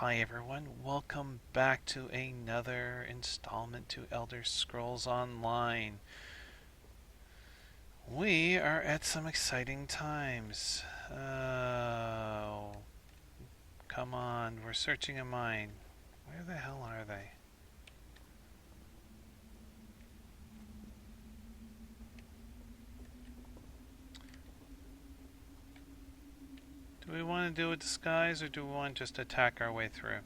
Hi everyone, welcome back to another installment to Elder Scrolls Online. We are at some exciting times. Oh, come on, we're searching a mine. Where the hell are they? Do we want to do a disguise or do we want to just attack our way through?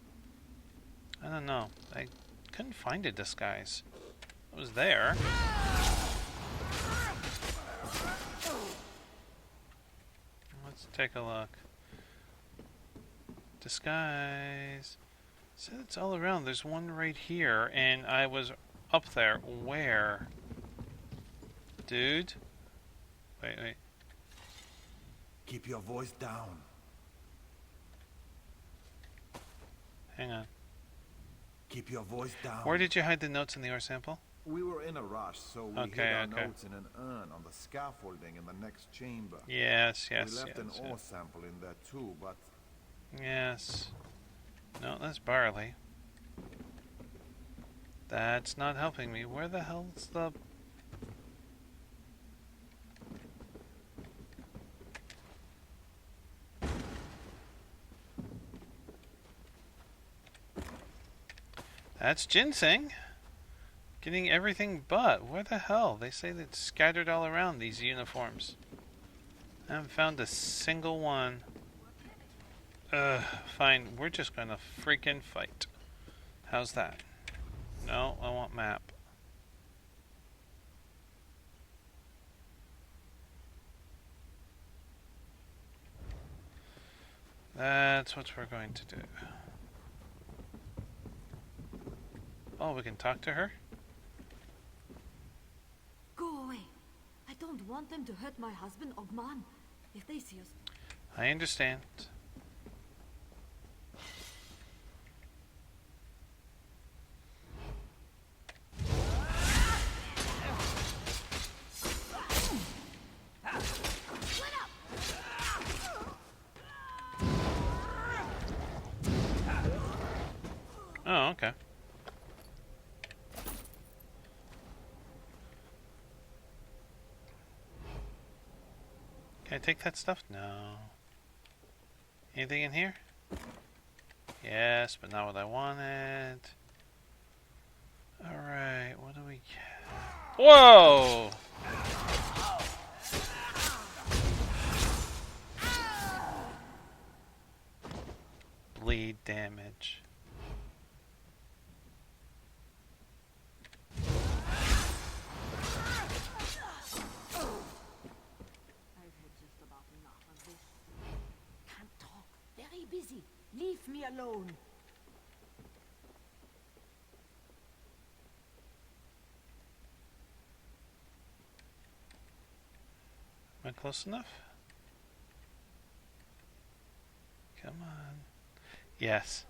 I don't know. I couldn't find a disguise. It was there. Let's take a look. Disguise. So it's all around. There's one right here, and I was up there. Where? Dude? Wait. Keep your voice down. Hang on. Keep your voice down. Where did you hide the notes in the ore sample? We were in a rush, so we hid our notes in an urn on the scaffolding in the next chamber. Yes. We left an ore sample in there too, but... Yes. No, that's barley. That's not helping me. Where the hell's the... That's ginseng. Getting everything but. Where the hell? They say it's scattered all around these uniforms. I haven't found a single one. Fine. We're just gonna freaking fight. How's that? No, I want map. That's what we're going to do. Oh, we can talk to her? Go away. I don't want them to hurt my husband, Ogman. If they see us... I understand. Oh, okay. Can I take that stuff? No. Anything in here? Yes, but not what I wanted. Alright, what do we get? Whoa! Bleed damage. Busy. Leave me alone. Am I close enough? Come on. Yes.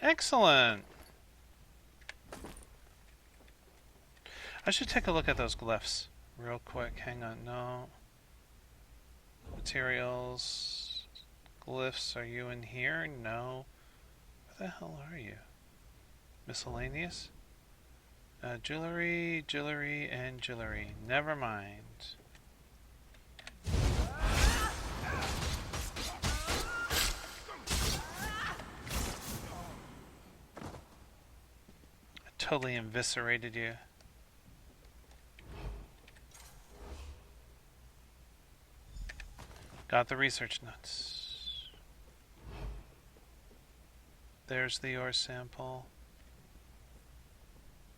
Excellent! I should take a look at those glyphs real quick. Hang on, no. Materials. Glyphs, are you in here? No. Where the hell are you? Miscellaneous? Jewelry, and jewelry. Never mind. Totally eviscerated you. Got the research notes. There's the ore sample.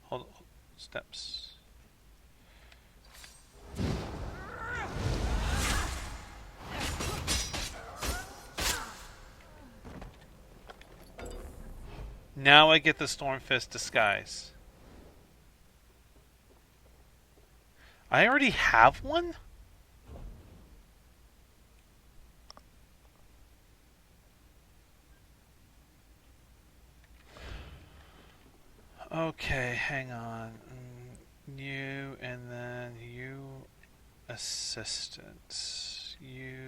Hold steps. Now I get the Stormfist disguise. I already have one? Okay, hang on. You and then you assistant. You.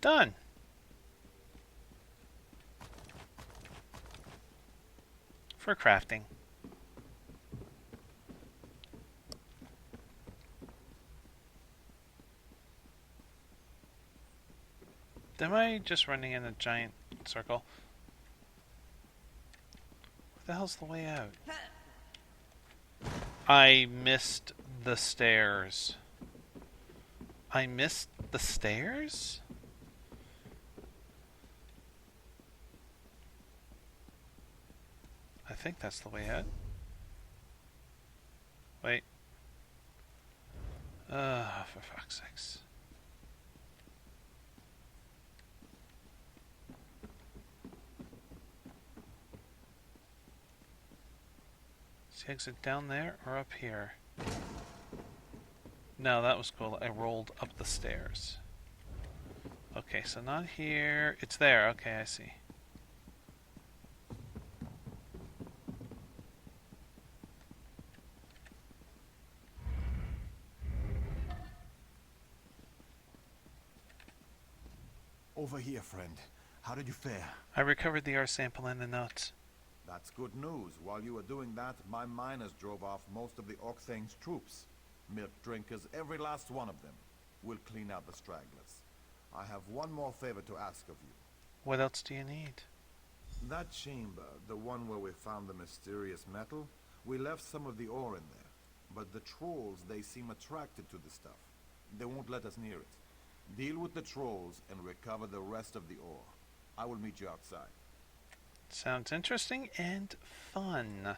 Done. For crafting. Am I just running in a giant circle? Where the hell's the way out? I missed the stairs. I missed the stairs? I think that's the way out. Wait. For fuck's sakes. Is the exit down there or up here? No, that was cool. I rolled up the stairs. Okay, so not here. It's there. Okay, I see. Over here, friend. How did you fare? I recovered the R sample and the notes. That's good news. While you were doing that, my miners drove off most of the Octhane's troops. Milk drinkers, every last one of them. We'll clean out the stragglers. I have one more favor to ask of you. What else do you need? That chamber, the one where we found the mysterious metal, we left some of the ore in there. But the trolls, they seem attracted to the stuff. They won't let us near it. Deal with the trolls and recover the rest of the ore. I will meet you outside. Sounds interesting and fun.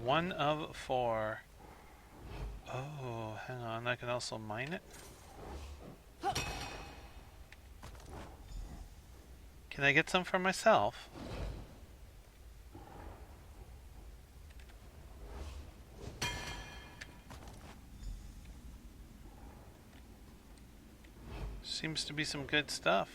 One of 4. Oh, hang on. I can also mine it. Can I get some for myself? Seems to be some good stuff.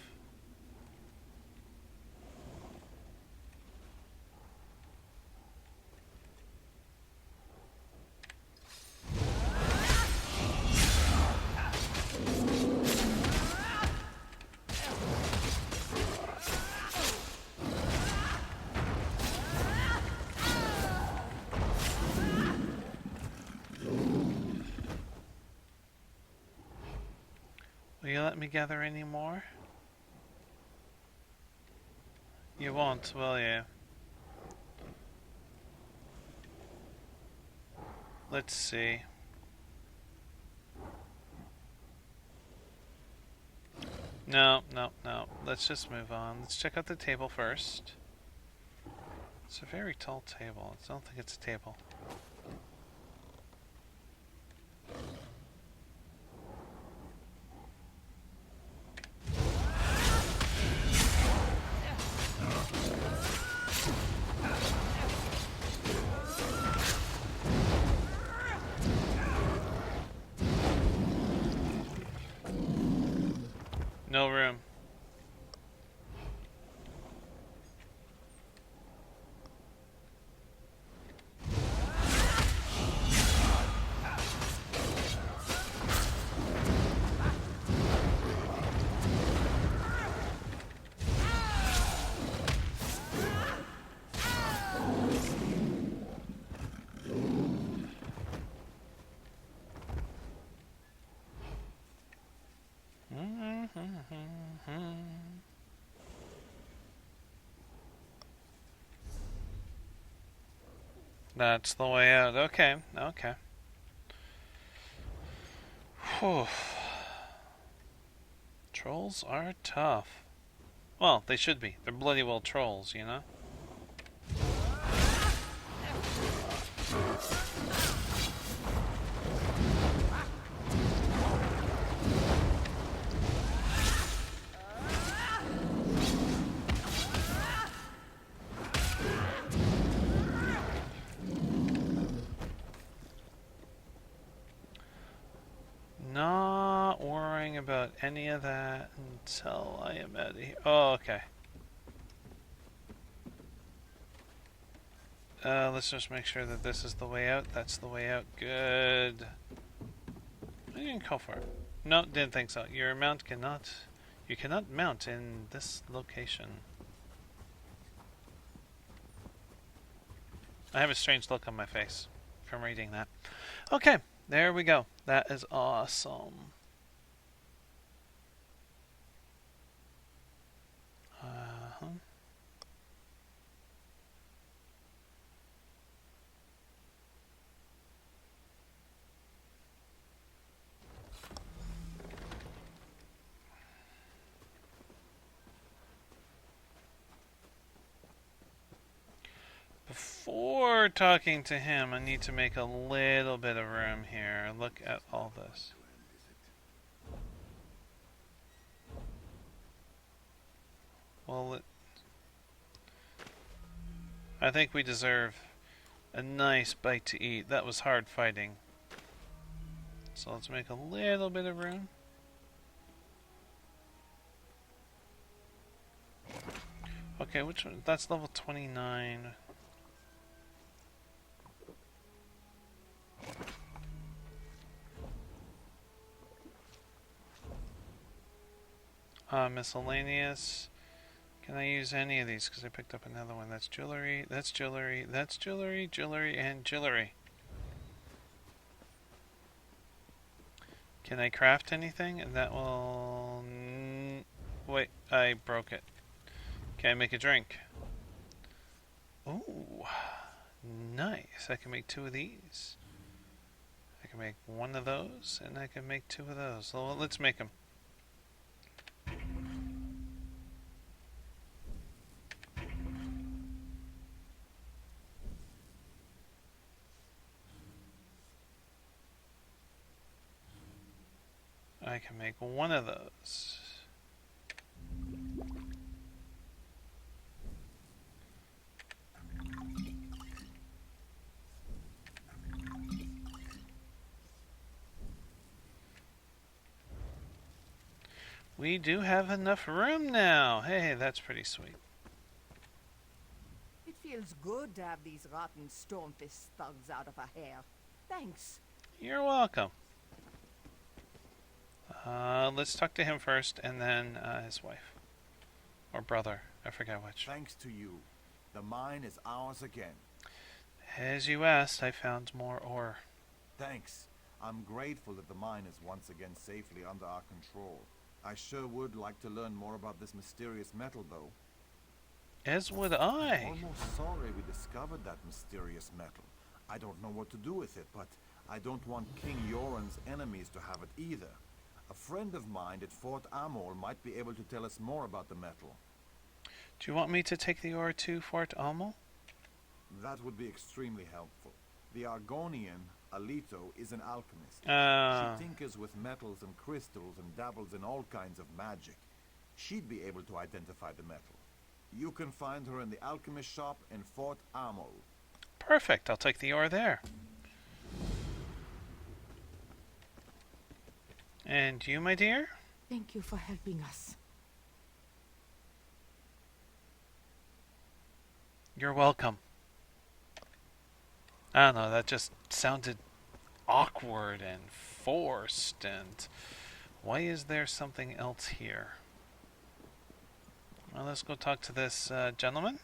Will you let me gather any more? You won't, will you? Let's see. No. Let's just move on. Let's check out the table first. It's a very tall table. I don't think it's a table. No room. That's the way out. Okay, okay. Whew. Trolls are tough. Well, they should be. They're bloody well trolls, you know? Not worrying about any of that until I am out of here. Oh, okay. Let's just make sure that this is the way out. That's the way out. Good. I didn't call for it. No, didn't think so. Your mount cannot... You cannot mount in this location. I have a strange look on my face from reading that. Okay, there we go. That is awesome. Uh-huh. Before talking to him, I need to make a little bit of room here. Look at all this. Well, I think we deserve a nice bite to eat. That was hard fighting. So let's make a little bit of room. Okay, which one? That's level 29. Miscellaneous. Can I use any of these? Because I picked up another one. That's jewelry, that's jewelry, that's jewelry, jewelry, and jewelry. Can I craft anything? And that will... Wait, I broke it. Can I make a drink? Ooh, nice. I can make 2 of these. I can make 1 of those, and I can make 2 of those. So let's make them. I can make 1 of those. We do have enough room now. Hey, that's pretty sweet. It feels good to have these rotten stonefish thugs out of our hair. Thanks. You're welcome. Let's talk to him first, and then his wife. Or brother. I forget which. Thanks to you. The mine is ours again. As you asked, I found more ore. Thanks. I'm grateful that the mine is once again safely under our control. I sure would like to learn more about this mysterious metal, though. As would I'm I. almost sorry we discovered that mysterious metal. I don't know what to do with it, but I don't want King Yoren's enemies to have it either. A friend of mine at Fort Armour might be able to tell us more about the metal. Do you want me to take the ore to Fort Armour? That would be extremely helpful. The Argonian, Alito, is an alchemist. She tinkers with metals and crystals and dabbles in all kinds of magic. She'd be able to identify the metal. You can find her in the alchemist shop in Fort Armour. Perfect. I'll take the ore there. And you, my dear? Thank you for helping us. You're welcome. I don't know, that just sounded awkward and forced, and why is there something else here? Well, let's go talk to this gentleman.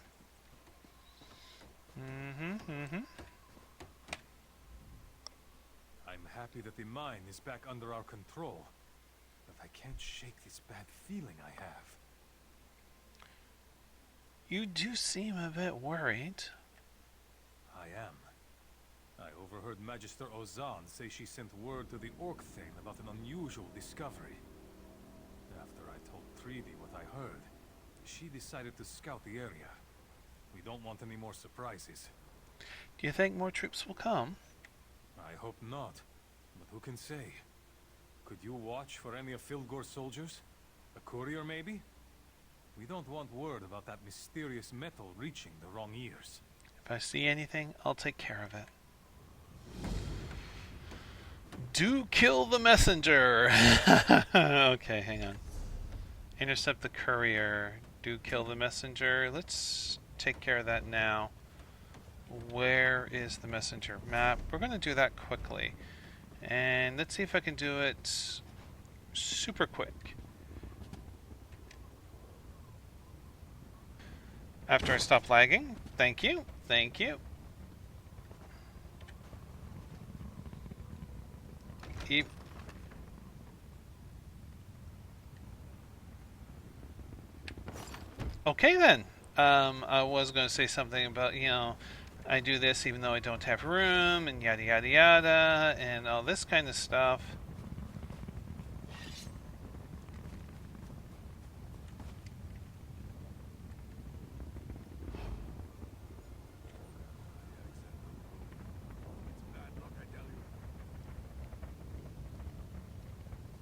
I'm happy that the mine is back under our control, but I can't shake this bad feeling I have. You do seem a bit worried. I am. overheard Magister Ozan say she sent word to the Orc Thane about an unusual discovery. After I told Treaty what I heard, she decided to scout the area. We don't want any more surprises. Do you think more troops will come? I hope not, but who can say? Could you watch for any of Filgor's soldiers? A courier, maybe? We don't want word about that mysterious metal reaching the wrong ears. If I see anything, I'll take care of it. Do kill the messenger! Okay, hang on. Intercept the courier. Do kill the messenger. Let's take care of that now. Where is the messenger map? We're going to do that quickly. And let's see if I can do it super quick. After I stop lagging. Thank you. Thank you. Okay then. I was going to say something about, I do this even though I don't have room, and yada yada yada, and all this kind of stuff.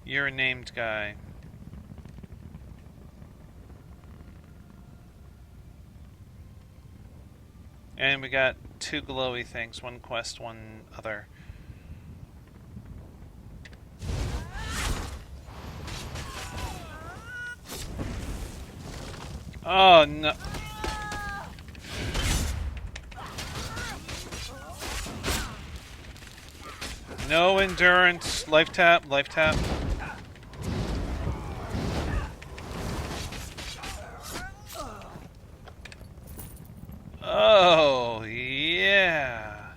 You're a named guy. And we got 2 glowy things, 1 quest, 1 other. Oh no. No endurance. Life tap, life tap. Oh, yeah.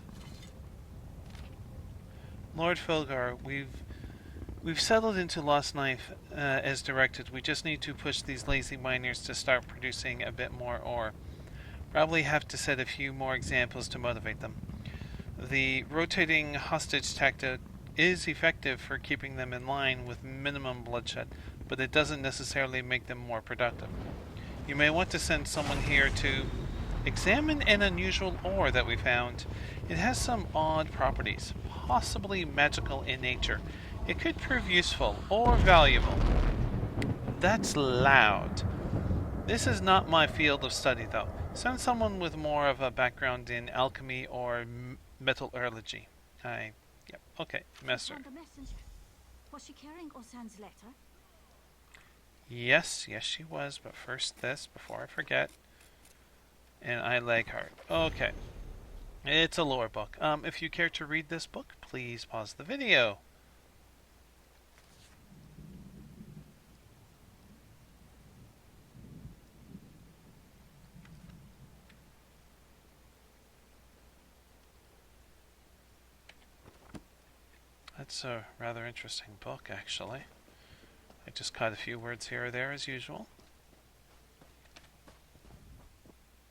Lord Filgar, we've settled into Lost Knife as directed. We just need to push these lazy miners to start producing a bit more ore. Probably have to set a few more examples to motivate them. The rotating hostage tactic is effective for keeping them in line with minimum bloodshed, but it doesn't necessarily make them more productive. You may want to send someone here to examine an unusual ore that we found. It has some odd properties, possibly magical in nature. It could prove useful or valuable. That's loud. This is not my field of study, though. Send someone with more of a background in alchemy or metallurgy. Yep, okay, Messer. Found a messenger. Was she carrying Osan's letter? Yes, she was, but first this, before I forget. And I lag hard. Okay. It's a lore book. If you care to read this book, please pause the video. That's a rather interesting book, actually. I just caught a few words here or there, as usual.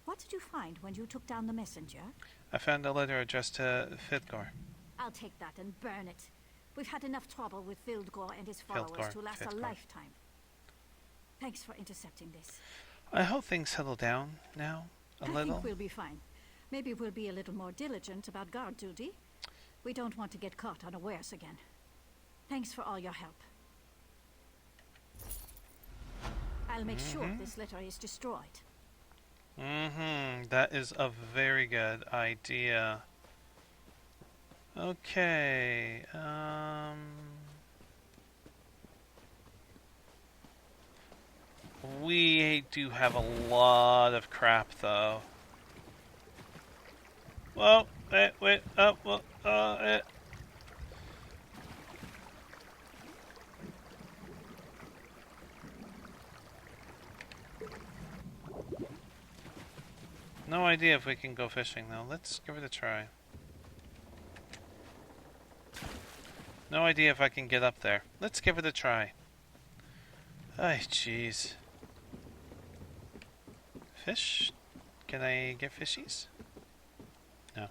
What did you find when you took down the messenger? I found a letter addressed to Fithgor. I'll take that and burn it. We've had enough trouble with Fildgor and his followers to last a lifetime. Thanks for intercepting this. I hope things settle down now, a little. I think we'll be fine. Maybe we'll be a little more diligent about guard duty. We don't want to get caught unawares again. Thanks for all your help. I'll make sure this letter is destroyed. That is a very good idea. Okay, we do have a lot of crap, though. Whoa, wait, No idea if we can go fishing, though. Let's give it a try. No idea if I can get up there. Let's give it a try. Ay, jeez. Fish? Can I get fishies? No.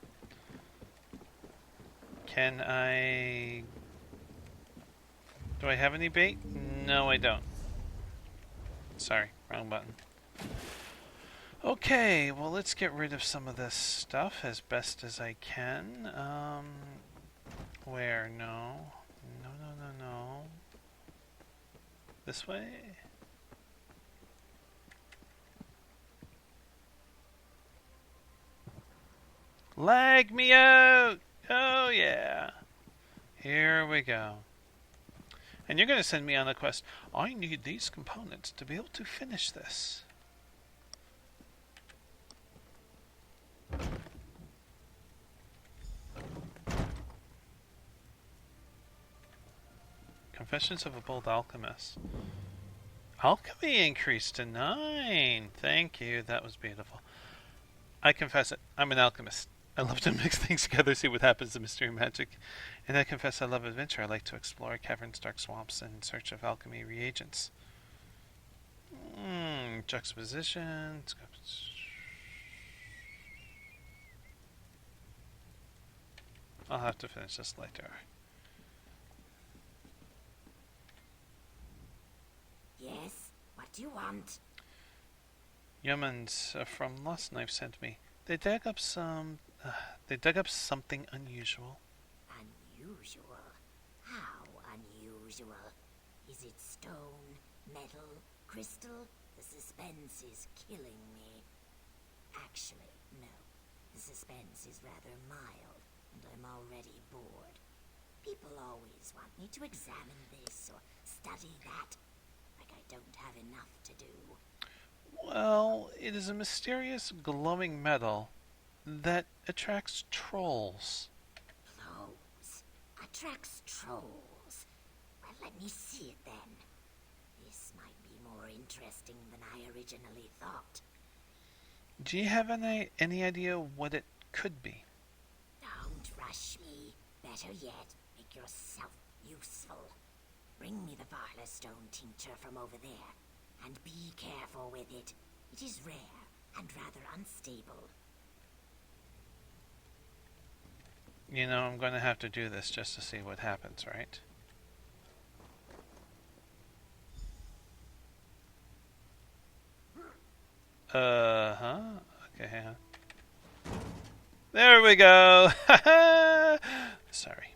Can I... Do I have any bait? No, I don't. Sorry, wrong button. Okay, well, let's get rid of some of this stuff as best as I can. Where? No. No. This way? Lag me out! Oh, yeah. Here we go. And you're going to send me on a quest. I need these components to be able to finish this. Confessions of a Bold Alchemist. Alchemy increased to 9. Thank you. That was beautiful. I confess it. I'm an alchemist. I love to mix things together, see what happens to mystery and magic. And I confess I love adventure. I like to explore caverns, dark swamps, in search of alchemy reagents. Juxtaposition. I'll have to finish this later. Yes? What do you want? Humans from Lost Knife sent me. They dug up something unusual. Unusual? How unusual? Is it stone, metal, crystal? The suspense is killing me. Actually, no. The suspense is rather mild, and I'm already bored. People always want me to examine this or study that. Like I don't have enough to do. Well, it is a mysterious glowing metal that attracts trolls. Glows. Attracts trolls. Well, let me see it then. This might be more interesting than I originally thought. Do you have any idea what it could be? Don't rush me. Better yet, make yourself useful. Bring me the Varlastone tincture from over there. And be careful with it. It is rare and rather unstable. You know, I'm going to have to do this just to see what happens, right? Okay, hang on. There we go! Sorry.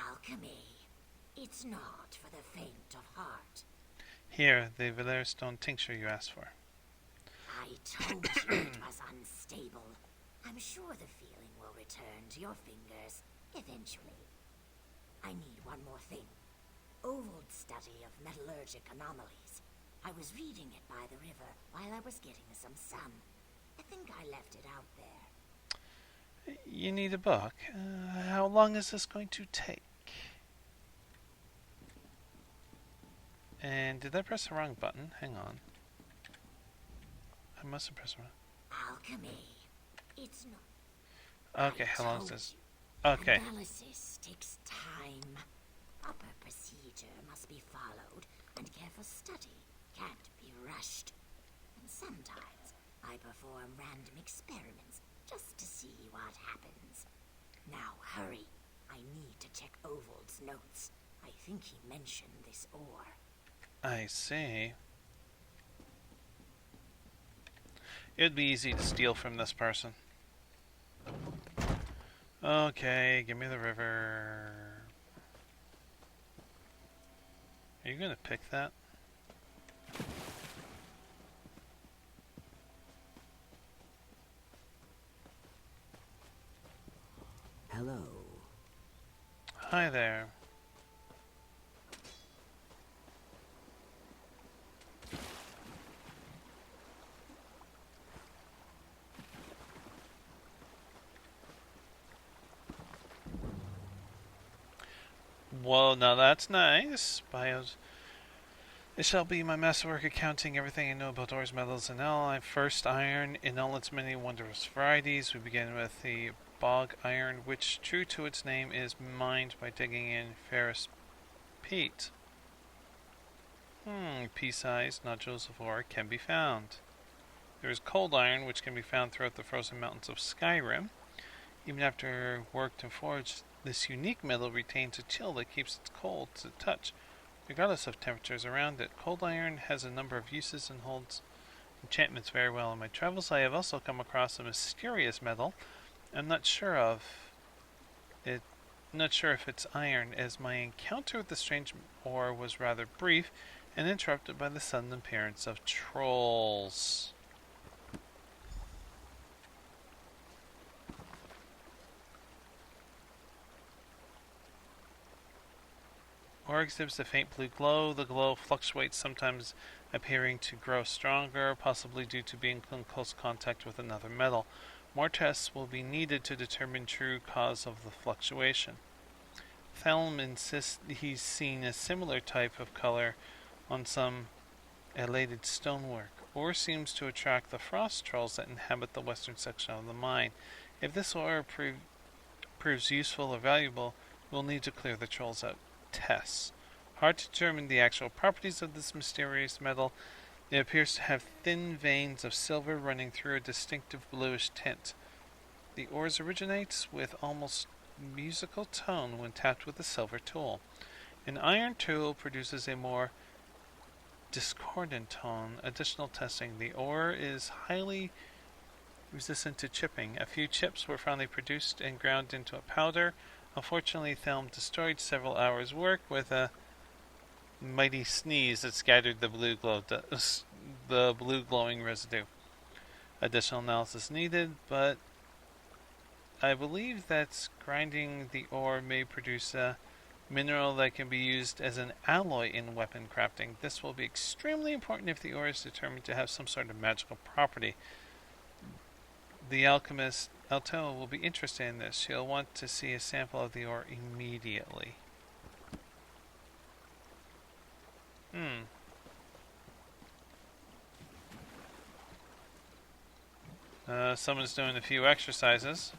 Alchemy. It's not for the faint of heart. Here, the Varlastone tincture you asked for. I told you it was unstable. I'm sure the feeling will return to your fingers eventually. I need one more thing. Ovold's study of metallurgic anomalies. I was reading it by the river while I was getting some sun. I think I left it out there. You need a book. How long is this going to take? And did I press the wrong button? Hang on. I must have pressed the wrong. Alchemy. It's not. Okay, how long is this? Okay. Analysis takes time. Proper procedure must be followed, and careful study can't be rushed. And sometimes I perform random experiments just to see what happens. Now hurry. I need to check Ovold's notes. I think he mentioned this ore. I see. It would be easy to steal from this person. Okay, give me the river. Are you gonna pick that? Hello. Hi there. Well, now that's nice. Bios. It shall be my masterwork accounting everything I know about ores, metals, and alloy. First, iron in all its many wondrous varieties. We begin with the bog iron, which, true to its name, is mined by digging in ferrous peat. Pea-sized nodules of ore can be found. There is cold iron, which can be found throughout the frozen mountains of Skyrim. Even after worked and forged, this unique metal retains a chill that keeps it cold to the touch, regardless of temperatures around it. Cold iron has a number of uses and holds enchantments very well. In my travels, I have also come across a mysterious metal. I'm not sure if it's iron, as my encounter with the strange ore was rather brief and interrupted by the sudden appearance of trolls. Ore exhibits a faint blue glow. The glow fluctuates, sometimes appearing to grow stronger, possibly due to being in close contact with another metal. More tests will be needed to determine true cause of the fluctuation. Thelm insists he's seen a similar type of color on some elated stonework. Ore seems to attract the frost trolls that inhabit the western section of the mine. If this ore proves useful or valuable, we'll need to clear the trolls out. Tests. Hard to determine the actual properties of this mysterious metal. It appears to have thin veins of silver running through a distinctive bluish tint. The ore originates with almost musical tone when tapped with a silver tool. An iron tool produces a more discordant tone. Additional testing. The ore is highly resistant to chipping. A few chips were finally produced and ground into a powder. Unfortunately, Thelm destroyed several hours' work with a mighty sneeze that scattered the blue glowing residue. Additional analysis needed, but I believe that grinding the ore may produce a mineral that can be used as an alloy in weapon crafting. This will be extremely important if the ore is determined to have some sort of magical property. The alchemist Altoa will be interested in this. She'll want to see a sample of the ore immediately. Someone's doing a few exercises.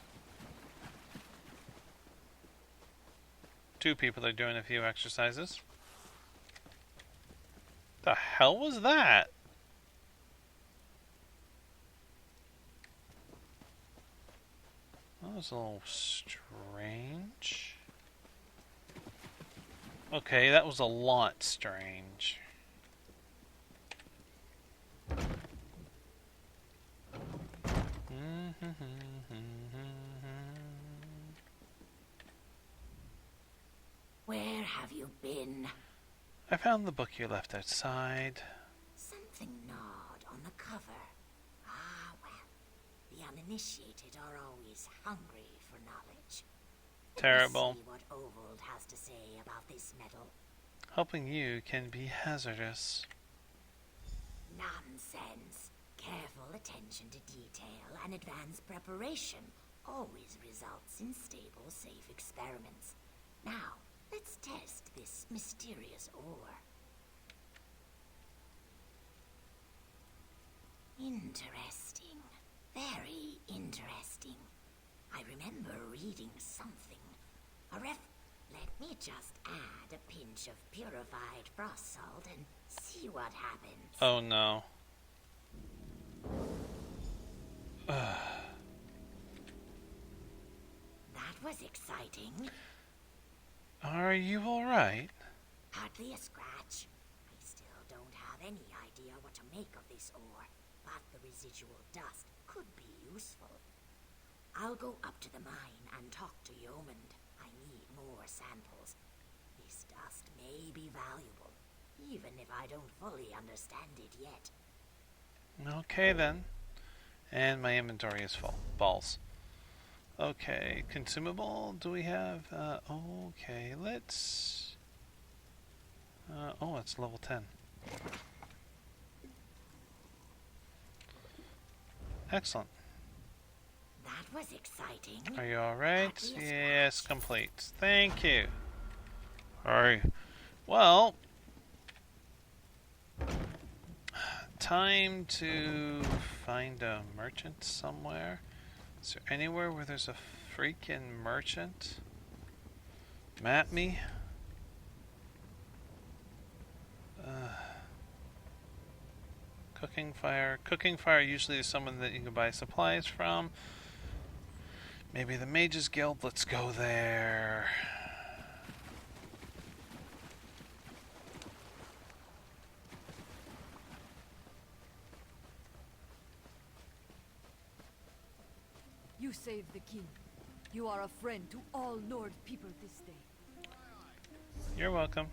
Two people are doing a few exercises. The hell was that? That was a little strange. Okay, that was a lot strange. Where have you been? I found the book you left outside. Something gnawed on the cover. Ah, well. The uninitiated are always hungry for knowledge. Terrible. Let's see what Ovold has to say about this metal. Helping you can be hazardous. Nonsense. Careful attention to detail and advanced preparation always results in stable, safe experiments. Now, let's test this mysterious ore. Interesting. Very interesting. I remember reading something. Let me just add a pinch of purified frost salt and see what happens. Oh no. That was exciting. Are you alright? Hardly a scratch. I still don't have any idea what to make of this ore, but the residual dust could be useful. I'll go up to the mine and talk to Yeomand. I need more samples. This dust may be valuable, even if I don't fully understand it yet. Okay then. And my inventory is full. Balls. Okay, consumable, do we have? Okay, let's... it's level 10. Excellent. That was exciting. Are you alright? Yes, complete. Thank you. Alright. Well... time to find a merchant somewhere. Is there anywhere where there's a freaking merchant? Map me? Cooking fire. Cooking fire usually is someone that you can buy supplies from. Maybe the Mages Guild. Let's go there. You saved the king. You are a friend to all Nord people this day. You're welcome.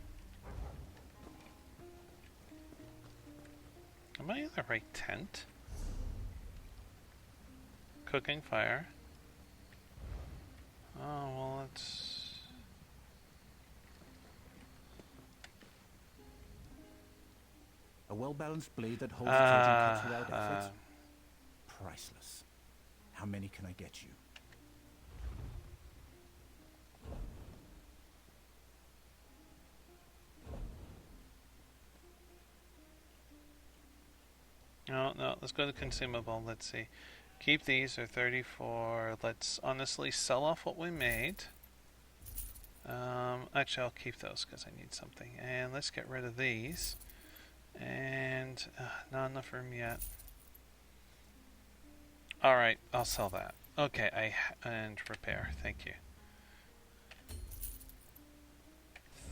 Am I in the right tent? Cooking fire. Oh, well, it's... A well-balanced blade that holds cutting cuts without effort? Priceless. How many can I get you? No, let's go to consumable. Let's see. Keep these, they're 34. Let's honestly sell off what we made. Actually, I'll keep those because I need something. And let's get rid of these. And not enough room yet. Alright, I'll sell that. Okay, and repair. Thank you.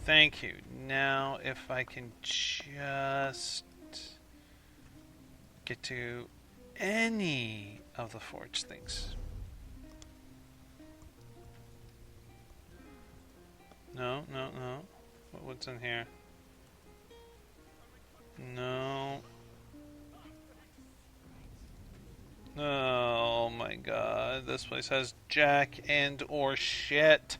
Thank you. Now, if I can just get to any of the forge things. No. What's in here? No. Oh my god, this place has jack and or shit.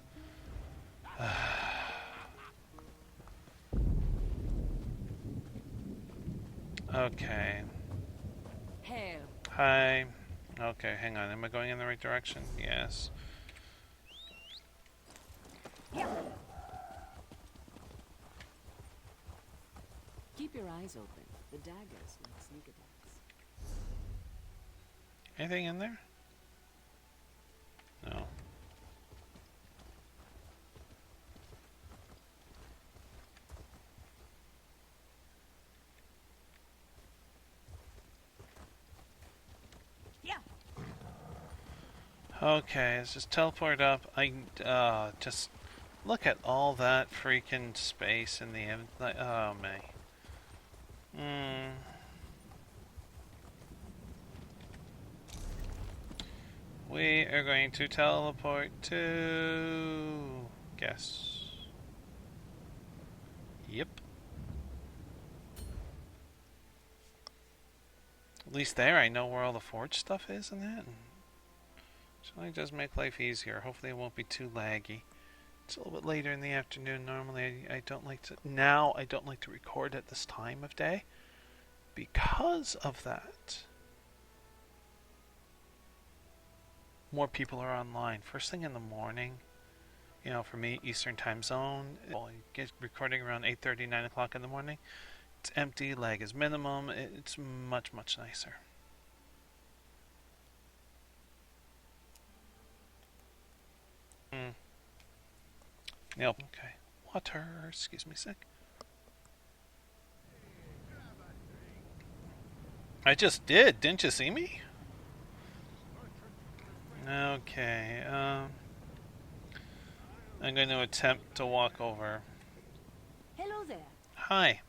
Okay. Hail. Hi. Okay, hang on. Am I going in the right direction? Yes. Keep your eyes open. The daggers like sneak attacks. Anything in there? No. Okay, let's just teleport up. Just look at all that freaking space in the end. Oh, man. We are going to teleport to... guess. Yep. At least there I know where all the forge stuff is and that. So it does make life easier. Hopefully it won't be too laggy. It's a little bit later in the afternoon. Normally I don't like to... Now I don't like to record at this time of day. Because of that. More people are online. First thing in the morning. You know, for me, Eastern time zone. Well, you get recording around 8:30, 9 o'clock in the morning. It's empty. Lag is minimum. It's much, much nicer. Yep. Okay. Water. Excuse me a sec. I just did. Didn't you see me? Okay. I'm going to attempt to walk over. Hello there. Hi.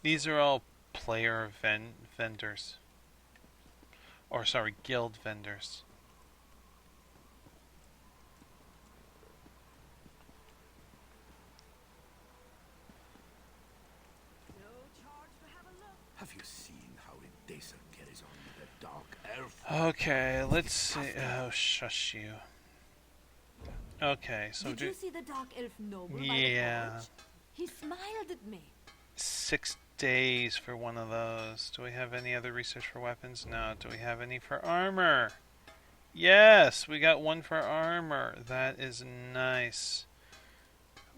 These are all player vendors. Or sorry, guild vendors. Have you seen how Indesa carries on with that dark elf? Okay, let's see. Oh, shush you. Okay, so Did you see the dark elf noble? yeah. By the forge? He smiled at me. 6 days for one of those. Do we have any other research for weapons? No. Do we have any for armor? Yes, we got one for armor. That is nice.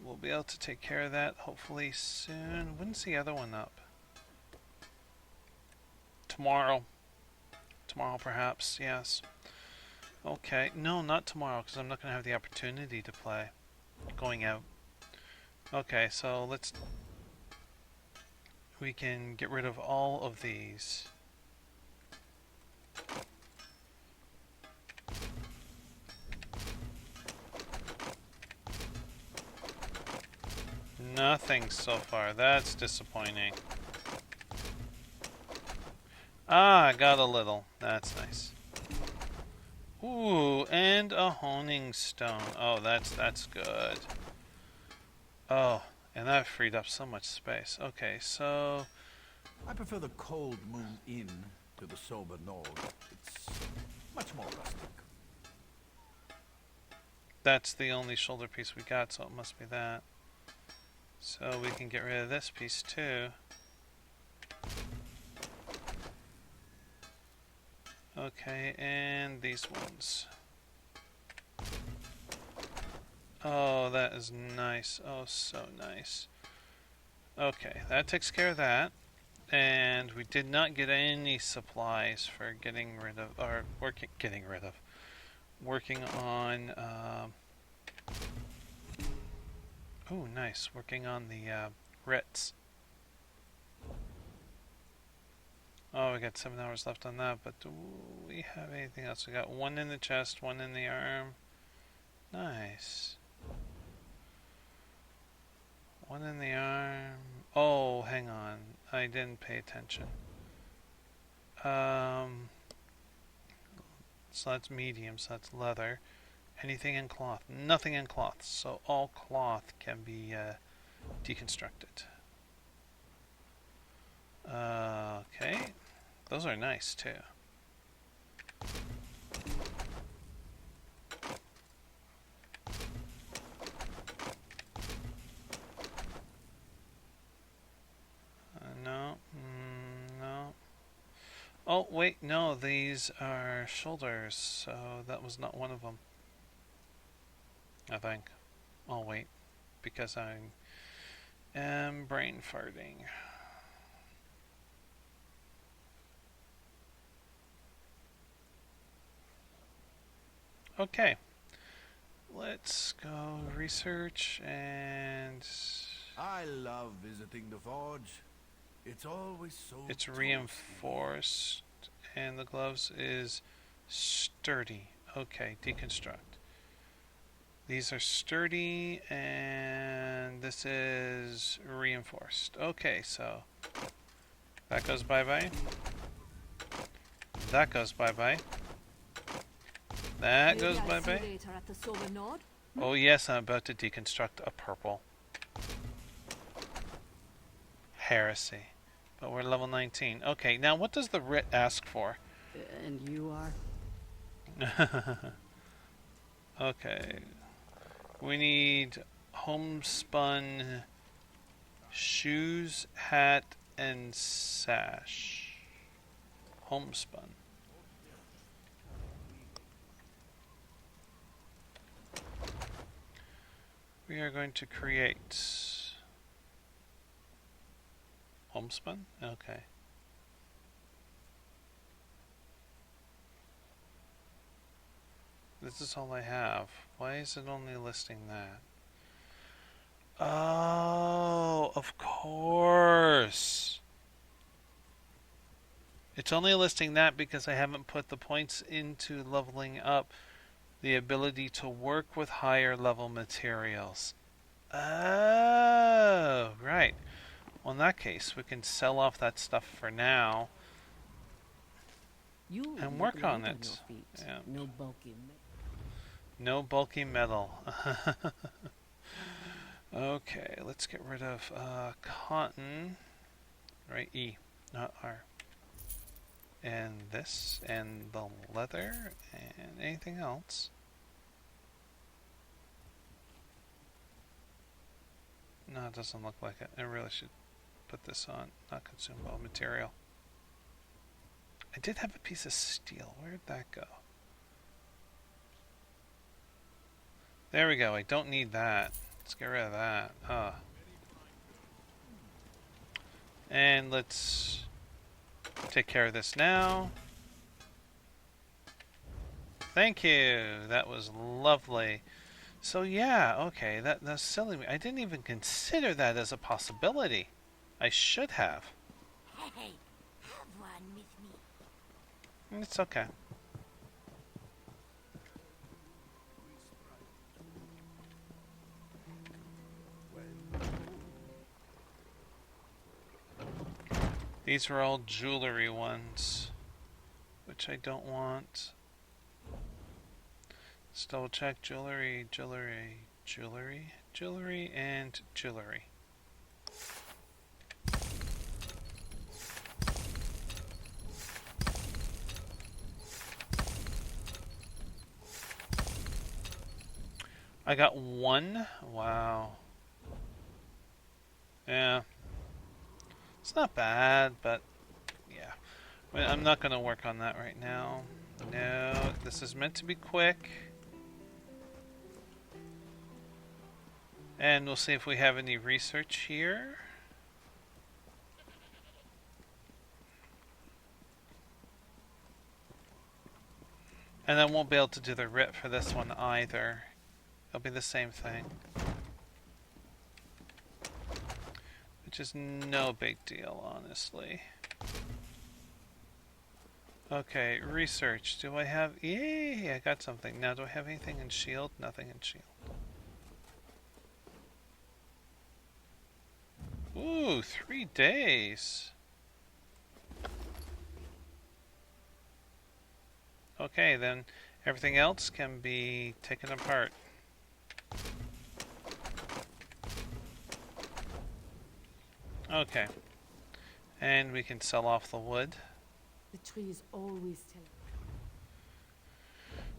We'll be able to take care of that hopefully soon. When's the other one up? Tomorrow. Tomorrow perhaps, yes. Okay, no, not tomorrow because I'm not going to have the opportunity to play. Going out. Okay, so let's... We can get rid of all of these. Nothing so far. That's disappointing. Ah, I got a little. That's nice. Ooh, and a honing stone. Oh, that's good. Oh, and that freed up so much space. Okay, so I prefer the cold moon in to the sober nord. It's much more rustic. that's the only shoulder piece we got, so it must be that. So we can get rid of this piece too. Okay, and these ones. Oh, that is nice. Oh, so nice. Okay, that takes care of that. And we did not get any supplies for getting rid of, or working on, oh, nice, working on the, Ritz. Oh, we got 7 hours left on that, but do we have anything else? We got one in the chest, one in the arm. Nice. One in the arm. Oh, hang on. I didn't pay attention. So that's medium, so that's leather. Anything in cloth? Nothing in cloth. So all cloth can be deconstructed. Okay. Those are nice too. No. No. Oh, wait, no, these are shoulders, so that was not one of them. I think. I'll wait, because I am brain farting. Okay. Let's go research and... I love visiting the forge. It's always so... It's reinforced, and the gloves is sturdy. Okay, deconstruct. These are sturdy, and this is reinforced. Okay, so that goes bye-bye. That goes bye-bye. That goes bye-bye. Oh yes, I'm about to deconstruct a purple. Heresy. But we're level 19. Okay, now what does the writ ask for? And you are? Okay. We need homespun shoes, hat, and sash. Homespun. We are going to create homespun? Okay. This is all I have. Why is it only listing that? Oh, of course. It's only listing that because I haven't put the points into leveling up the ability to work with higher level materials. Oh, right. Well, in that case, we can sell off that stuff for now and work on it. Yeah. No bulky metal. No bulky metal. Okay, let's get rid of cotton. Right, E, not R. And this, and the leather, and anything else. No, it doesn't look like it. I really should put this on. Not consumable material. I did have a piece of steel. Where'd that go? There we go. I don't need that. Let's get rid of that. And let's take care of this now. Thank you. That was lovely. So yeah, okay, that's silly. I didn't even consider that as a possibility. I should have. Hey, have one with me. It's okay. These are all jewelry ones, which I don't want. Let's double check jewelry, jewelry, jewelry, jewelry, and jewelry. I got one. Wow. Yeah. It's not bad, but yeah. I'm not going to work on that right now. No, this is meant to be quick. And we'll see if we have any research here. And I won't be able to do the rip for this one either. It'll be the same thing. Which is no big deal, honestly. Okay, research. Do I have... Yay! I got something. Now, do I have anything in shield? Nothing in shield. Ooh, 3 days. Okay, then everything else can be taken apart. Okay. And we can sell off the wood. The trees always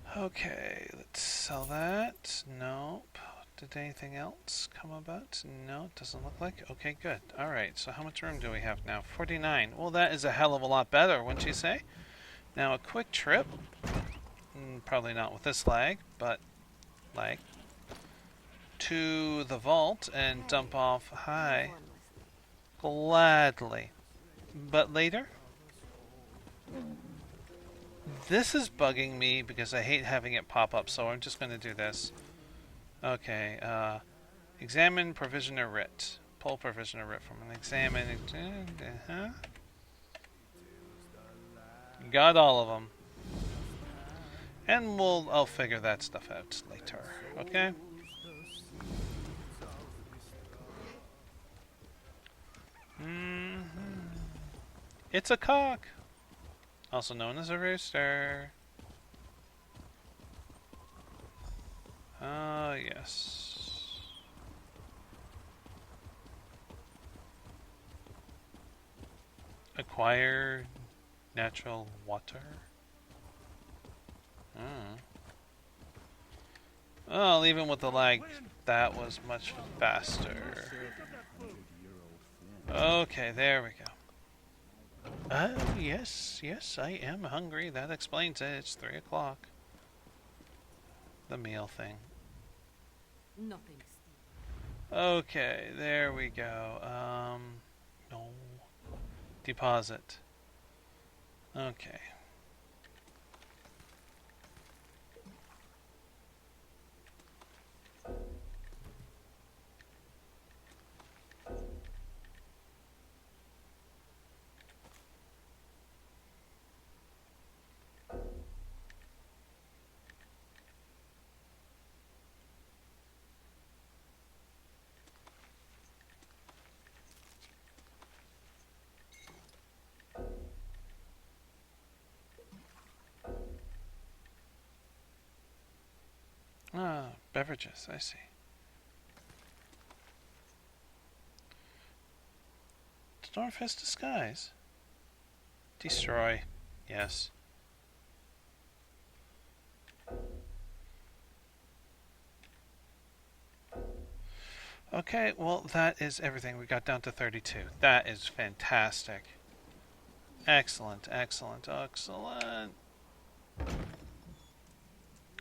tell. Okay, let's sell that. Nope. Did anything else come about? No, it doesn't look like. Okay, good. Alright, so how much room do we have now? 49. Well, that is a hell of a lot better, wouldn't you say? Now, a quick trip. Probably not with this lag, but lag. To the vault and dump off. Hi. Gladly. But later? This is bugging me because I hate having it pop up, so I'm just going to do this. Okay, examine provisioner writ. Pull provisioner writ from an examine. Got all of them. And I'll figure that stuff out later, okay? It's a cock, also known as a rooster. Ah, yes. Acquire natural water. Well, even with the lag, that was much faster. Okay, there we go. Oh, yes, I am hungry. That explains it. It's 3 o'clock. The meal thing. Nothing. Okay, there we go. No. Deposit. Okay. Ah, beverages, I see. Stormfist disguise. Destroy. Yes. Okay, well, that is everything. We got down to 32. That is fantastic. Excellent, excellent, excellent.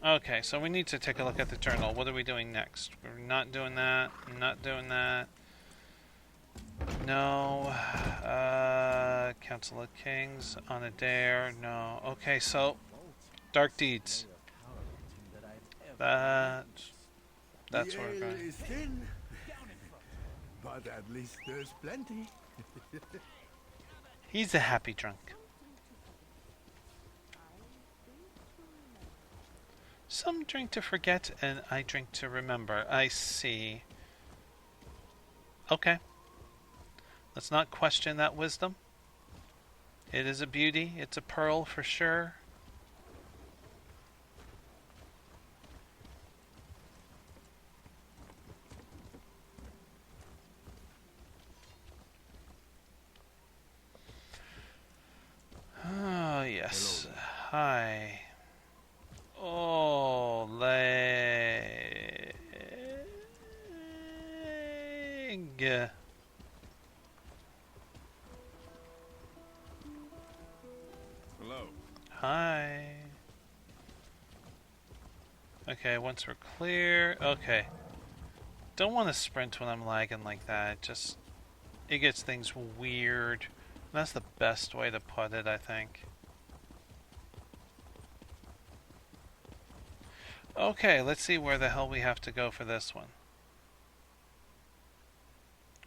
Okay, so we need to take a look at the journal. What are we doing next? We're not doing that. Not doing that. No. Council of Kings on a dare. No. Okay, so Dark Deeds. That's where we're going. Is thin, but at least there's plenty. He's a happy drunk. Some drink to forget, and I drink to remember. I see. Okay. Let's not question that wisdom. It is a beauty. It's a pearl for sure. Oh, yes. Hi. Oh, leg. Hello. Hi. Okay, once we're clear. Okay. Don't want to sprint when I'm lagging like that. It gets things weird. That's the best way to put it, I think. Okay, let's see where the hell we have to go for this one.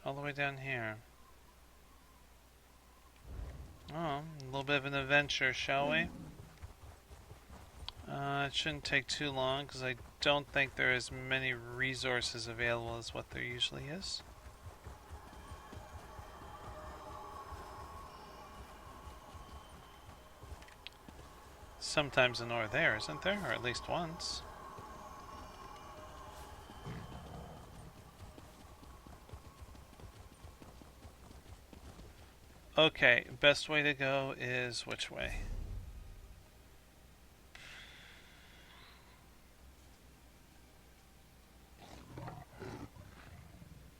All the way down here. Oh, a little bit of an adventure, shall we? It shouldn't take too long, because I don't think there are as many resources available as what there usually is. Sometimes an ore there, isn't there? Or at least once. Okay, best way to go is which way?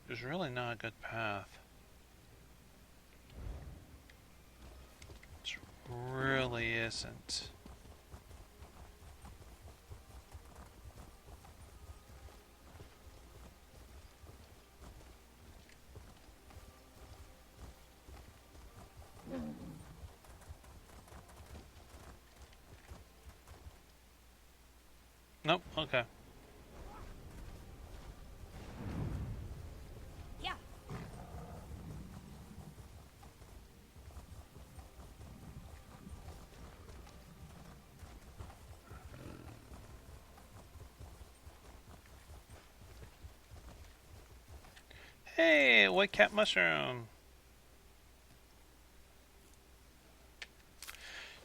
There's really not a good path. It really isn't. Nope, okay. Yeah. Hey, white cap mushroom.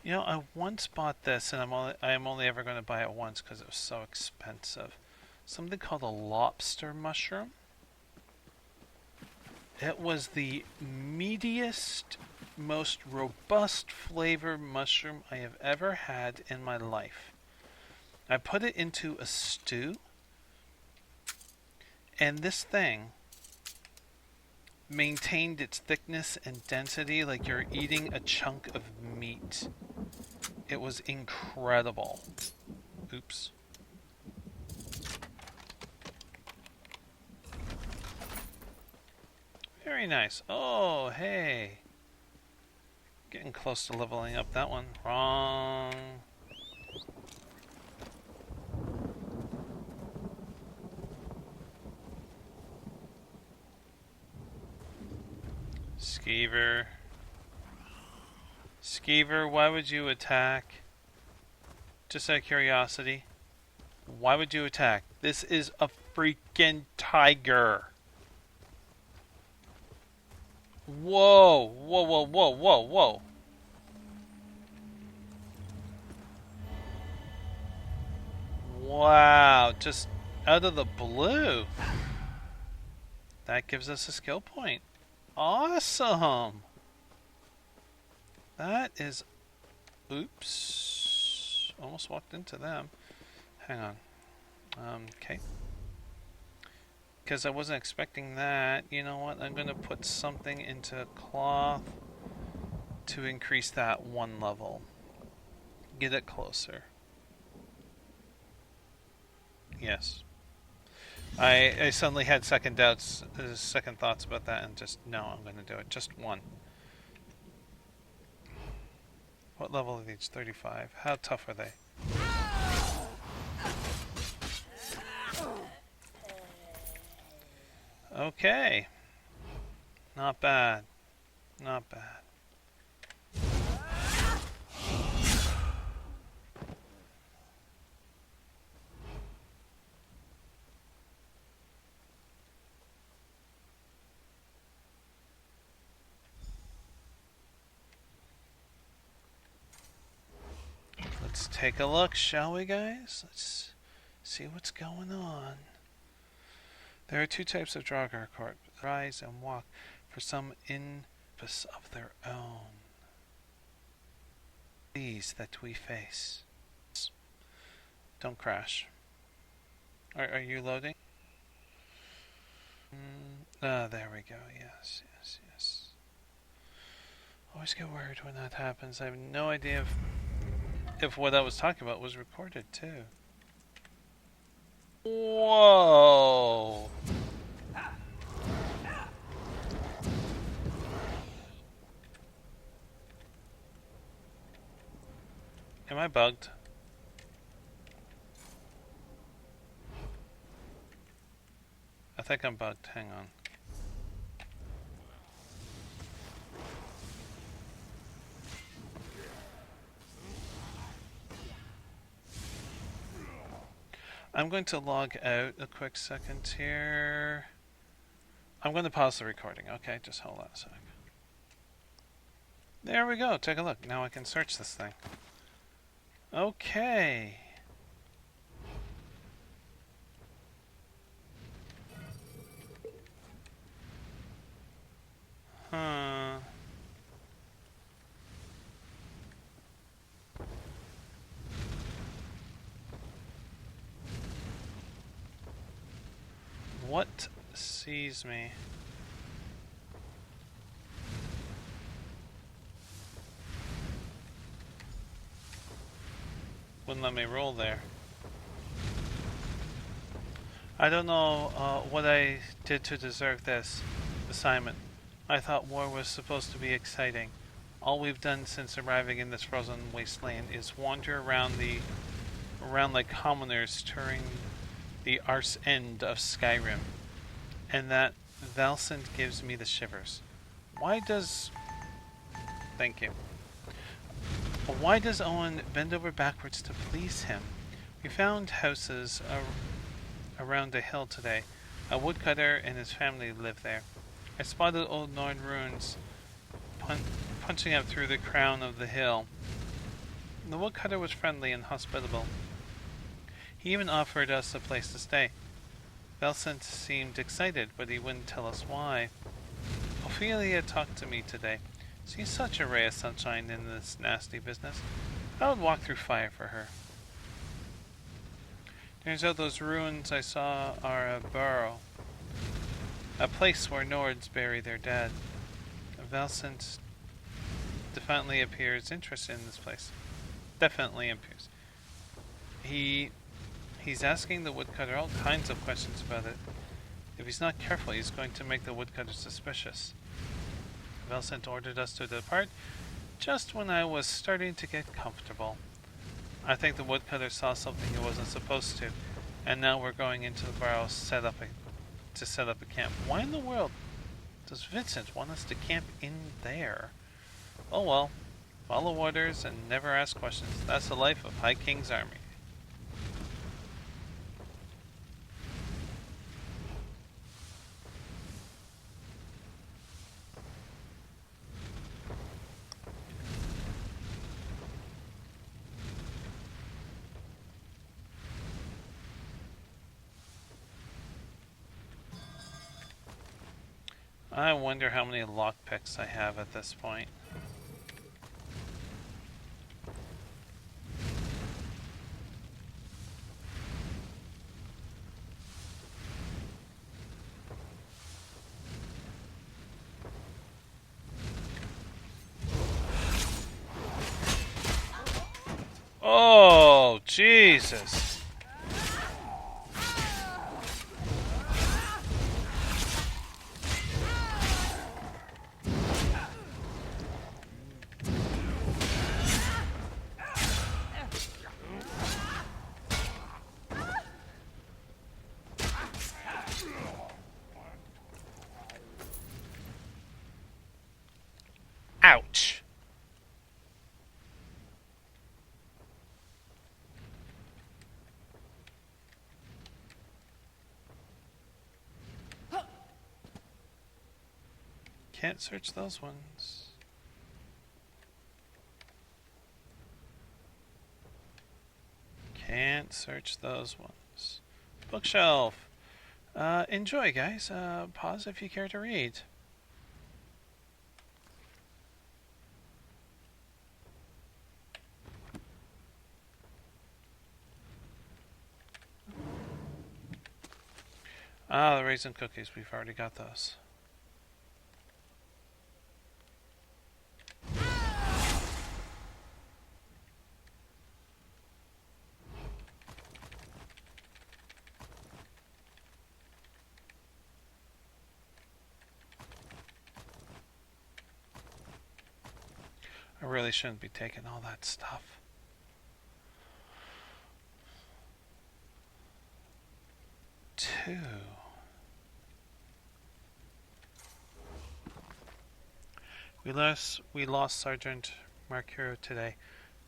You know, I once bought this, and I am only ever going to buy it once because it was so expensive. Something called a lobster mushroom. It was the meatiest, most robust flavor mushroom I have ever had in my life. I put it into a stew, and this thing maintained its thickness and density like you're eating a chunk of meat. It was incredible. Oops. Very nice. Oh, hey. Getting close to leveling up that one. Wrong. Skeever. Skeever, why would you attack? Just out of curiosity. Why would you attack? This is a freaking tiger. Whoa, whoa, whoa, whoa, whoa, whoa. Wow, just out of the blue. That gives us a skill point. Awesome. That is... Oops. Almost walked into them. Hang on. Okay. Because I wasn't expecting that. You know what? I'm going to put something into cloth to increase that one level. Get it closer. Yes. I suddenly had second thoughts about that, and just, no, I'm going to do it. Just one. What level are these? 35. How tough are they? Okay. Not bad. Not bad. Let's take a look, shall we, guys? Let's see what's going on. There are two types of Draugr corpse: rise and walk for some impulse of their own. These that we face. Don't crash. Are you loading? There we go. Yes. Always get worried when that happens. I have no idea if what I was talking about was recorded too. Whoa! Am I bugged? I think I'm bugged. Hang on. I'm going to log out a quick second here. I'm going to pause the recording. Okay, just hold on a sec. There we go. Take a look. Now I can search this thing. Okay. Huh. What sees me? Wouldn't let me roll there. I don't know what I did to deserve this assignment. I thought war was supposed to be exciting. All we've done since arriving in this frozen wasteland is wander around like commoners touring the arse end of Skyrim. And that Valsent gives me the shivers. Thank you. Why does Owen bend over backwards to please him? We found houses around a hill today. A woodcutter and his family live there. I spotted old Nord ruins punching up through the crown of the hill. The woodcutter was friendly and hospitable. He even offered us a place to stay. Valsent seemed excited, but he wouldn't tell us why. Ophelia talked to me today. She's such a ray of sunshine in this nasty business. I would walk through fire for her. Turns out those ruins I saw are a burrow. A place where Nords bury their dead. Valsent definitely appears interested in this place. Definitely appears. He's asking the woodcutter all kinds of questions about it. If he's not careful, he's going to make the woodcutter suspicious. Valsent ordered us to depart just when I was starting to get comfortable. I think the woodcutter saw something he wasn't supposed to, and now we're going into the burrow to set up a camp. Why in the world does Vincent want us to camp in there? Oh well, follow orders and never ask questions. That's the life of High King's Army. I wonder how many lockpicks I have at this point. Oh, Jesus. Ouch. Can't search those ones. Can't search those ones. Bookshelf. Enjoy, guys. Pause if you care to read. Ah, the raisin cookies. We've already got those. I really shouldn't be taking all that stuff. Two. We lost Sergeant Mercure today.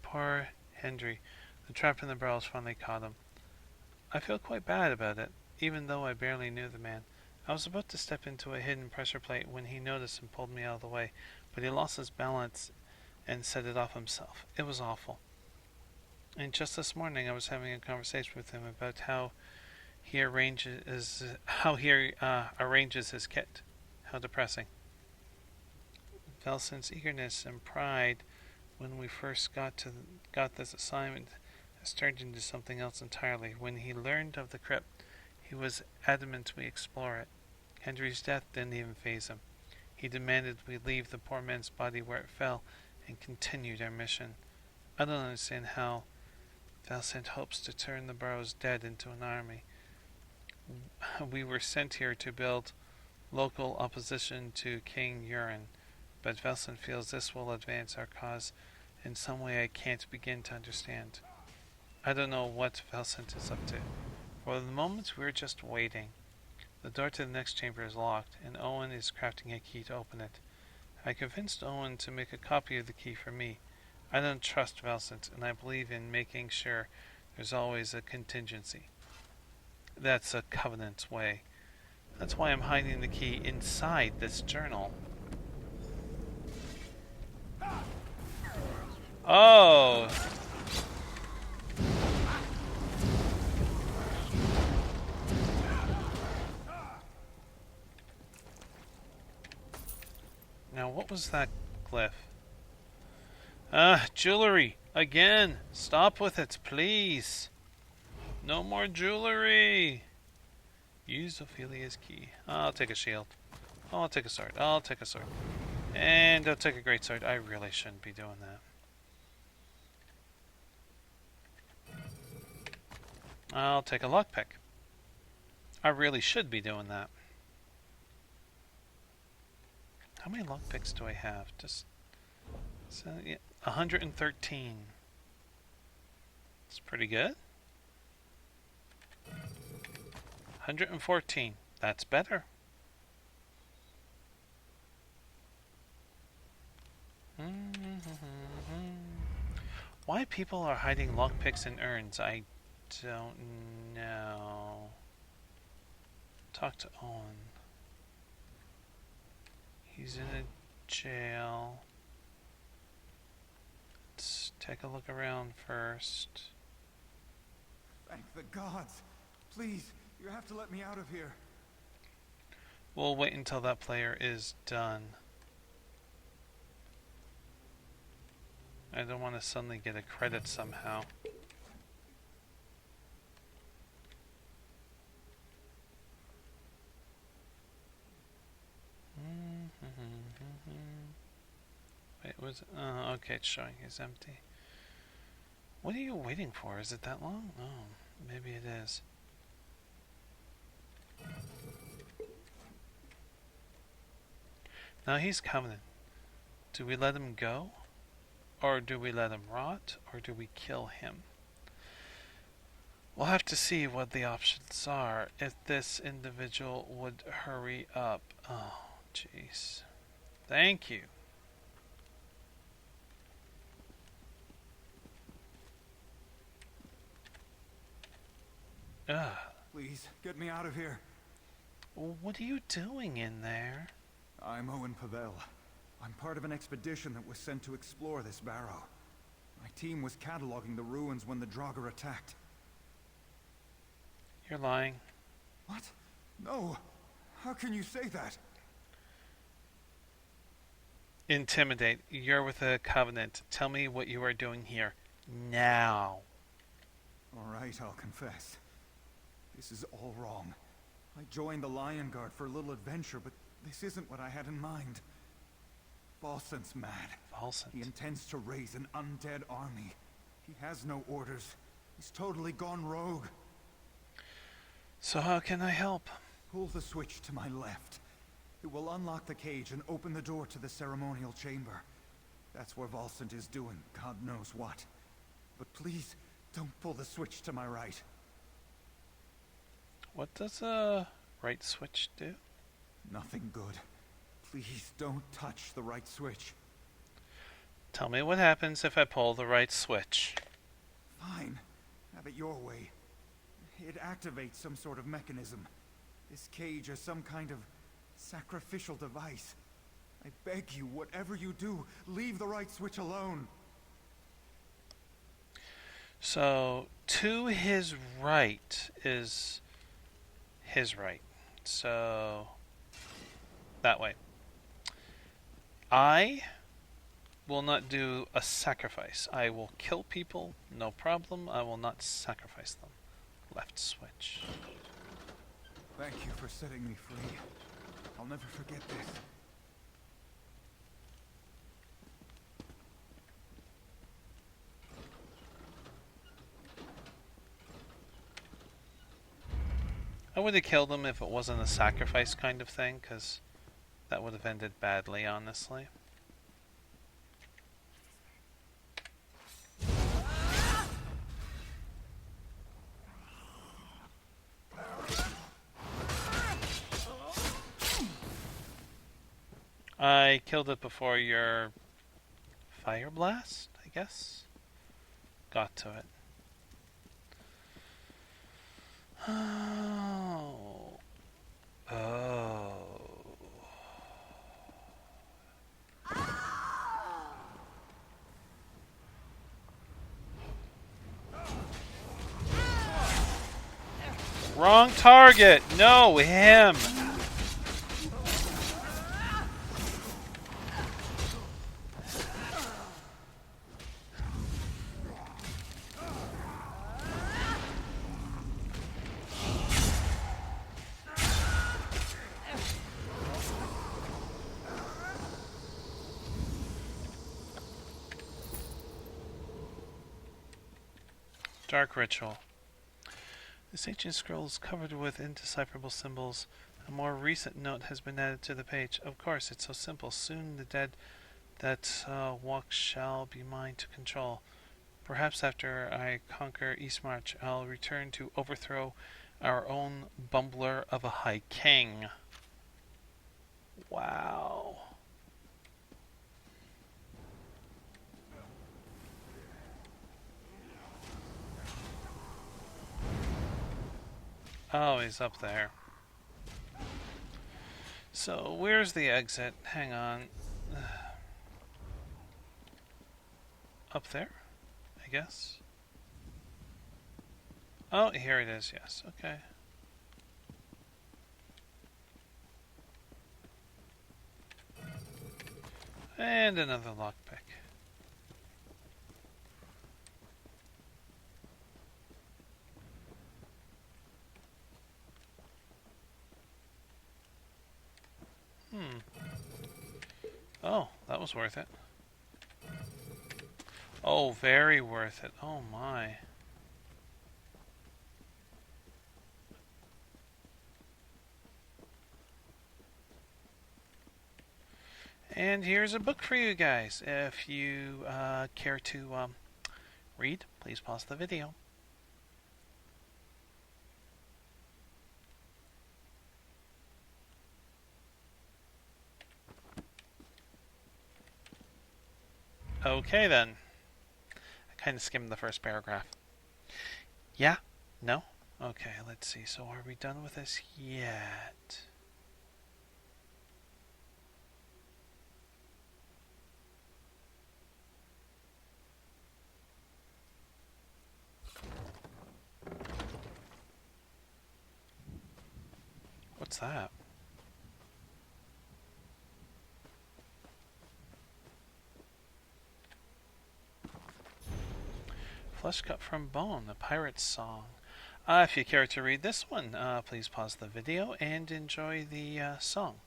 Poor Hendry. The trap in the barrels finally caught him. I feel quite bad about it, even though I barely knew the man. I was about to step into a hidden pressure plate when he noticed and pulled me out of the way, but he lost his balance and set it off himself. It was awful. And just this morning I was having a conversation with him about how he arranges his kit. How depressing. Velson's eagerness and pride when we first got this assignment has turned into something else entirely. When he learned of the crypt, he was adamant we explore it. Hendry's death didn't even faze him. He demanded we leave the poor man's body where it fell and continued our mission. I don't understand how Velson hopes to turn the Burrow's dead into an army. We were sent here to build local opposition to King Urin, but Velson feels this will advance our cause in some way I can't begin to understand. I don't know what Velson is up to. For the moment, we're just waiting. The door to the next chamber is locked, and Owen is crafting a key to open it. I convinced Owen to make a copy of the key for me. I don't trust Velson, and I believe in making sure there's always a contingency. That's a Covenant's way. That's why I'm hiding the key inside this journal. Oh! Now, what was that glyph? Jewelry! Again! Stop with it, please! No more jewelry! Use Ophelia's key. I'll take a shield. I'll take a sword. I'll take a sword. And I'll take a greatsword. I really shouldn't be doing that. I'll take a lockpick. I really should be doing that. How many lockpicks do I have? Just 113. It's pretty good. 114. That's better. Why people are hiding lockpicks in urns, I don't know. Talk to Owen. He's in a jail. Let's take a look around first. Thank the gods. Please, you have to let me out of here. We'll wait until that player is done. I don't want to suddenly get a credit somehow. Wait, okay, it's showing it's empty. What are you waiting for? Is it that long? Oh, maybe it is. Now he's Covenant. Do we let him go? Or do we let him rot? Or do we kill him? We'll have to see what the options are. If this individual would hurry up. Oh, jeez. Thank you. Ugh. Please, get me out of here. What are you doing in there? I'm Owen Pavel. I'm part of an expedition that was sent to explore this barrow. My team was cataloging the ruins when the Draugr attacked. You're lying. What? No. How can you say that? Intimidate. You're with the Covenant. Tell me what you are doing here. Now. All right, I'll confess. This is all wrong. I joined the Lion Guard for a little adventure, but this isn't what I had in mind. Volsant's mad. Volsant. He intends to raise an undead army. He has no orders. He's totally gone rogue. So how can I help? Pull the switch to my left. It will unlock the cage and open the door to the ceremonial chamber. That's where Volsant is doing God knows what. But please, don't pull the switch to my right. What does a right switch do? Nothing good. Please don't touch the right switch. Tell me what happens if I pull the right switch. Fine. Have it your way. It activates some sort of mechanism. This cage is some kind of sacrificial device. I beg you, whatever you do, leave the right switch alone. So, to his right is his right. So, that way. I will not do a sacrifice. I will kill people, no problem. I will not sacrifice them. Left switch. Thank you for setting me free. I'll never forget this. I would have killed him if it wasn't a sacrifice kind of thing, because that would have ended badly, honestly. I killed it before your fire blast, I guess. Got to it. Oh. Oh. Wrong target! No, him! Dark Ritual. This ancient scroll is covered with indecipherable symbols. A more recent note has been added to the page. Of course, it's so simple. Soon the dead that walk shall be mine to control. Perhaps after I conquer Eastmarch, I'll return to overthrow our own bumbler of a High King. Wow. Oh, he's up there. So, where's the exit? Hang on. Up there, I guess. Oh, here it is, yes. Okay. And another lockpick. Oh, that was worth it. Oh, very worth it. Oh my. And here's a book for you guys. If you care to read, please pause the video. Okay then. I kind of skimmed the first paragraph. Yeah? No? Okay, let's see. So are we done with this yet? What's that? Flesh cut from bone, the pirate's song. If you care to read this one, please pause the video and enjoy the song.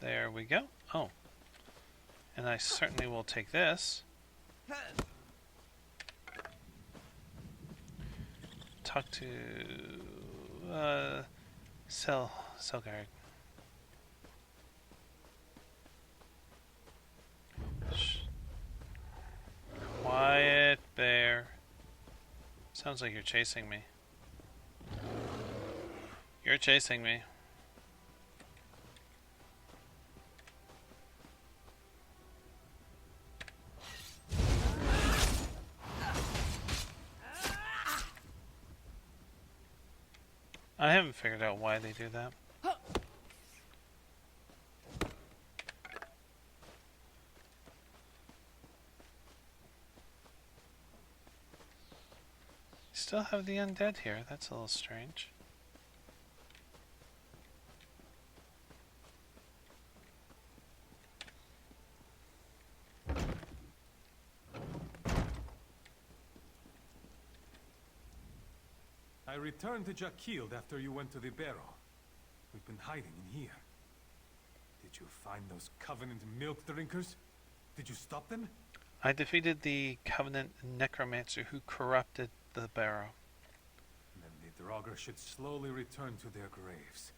There we go. Oh. And I certainly will take this. Talk to Selgard. Shh. Quiet, bear. Sounds like you're chasing me. You're chasing me. I haven't figured out why they do that. Still have the undead here. That's a little strange. I returned to Jaquild after you went to the barrow. We've been hiding in here. Did you find those Covenant milk drinkers? Did you stop them? I defeated the Covenant necromancer who corrupted the barrow. Then the Draugr should slowly return to their graves.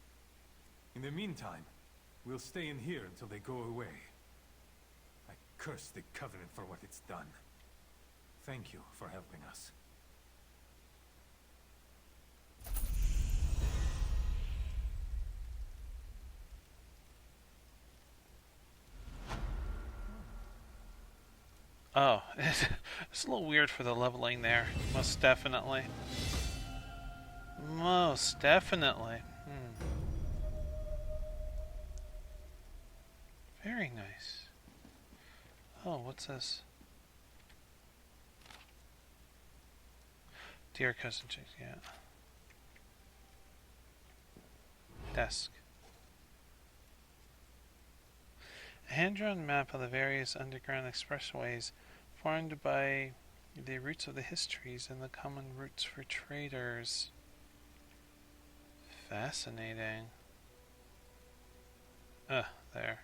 In the meantime, we'll stay in here until they go away. I curse the Covenant for what it's done. Thank you for helping us. Oh, it's a little weird for the leveling there. Most definitely. Most definitely. Very nice. Oh, what's this? Dear cousin Jake, yeah. Desk. A hand-drawn map of the various underground expressways formed by the roots of the histories and the common routes for traders. Fascinating. There.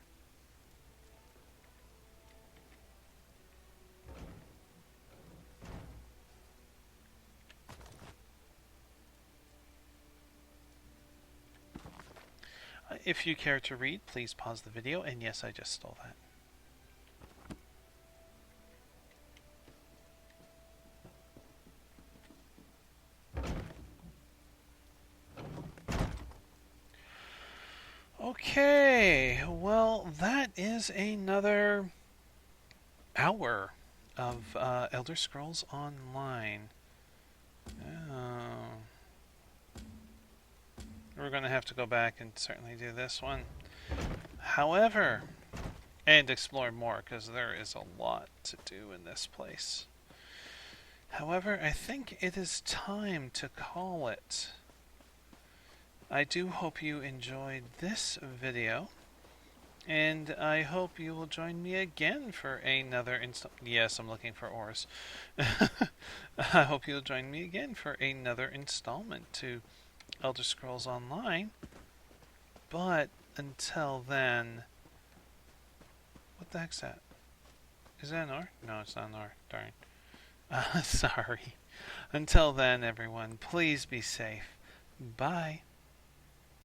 If you care to read, please pause the video, and yes, I just stole that. Okay, well, that is another hour of Elder Scrolls Online. We're going to have to go back and certainly do this one. However, and explore more, because there is a lot to do in this place. However, I think it is time to call it. I do hope you enjoyed this video, and I hope you will join me again for another Yes, I'm looking for ores. I hope you'll join me again for another installment to Elder Scrolls Online. But until then, what the heck's that? Is that an ore? No, it's not an ore. Darn. Sorry. Until then, everyone, please be safe. Bye.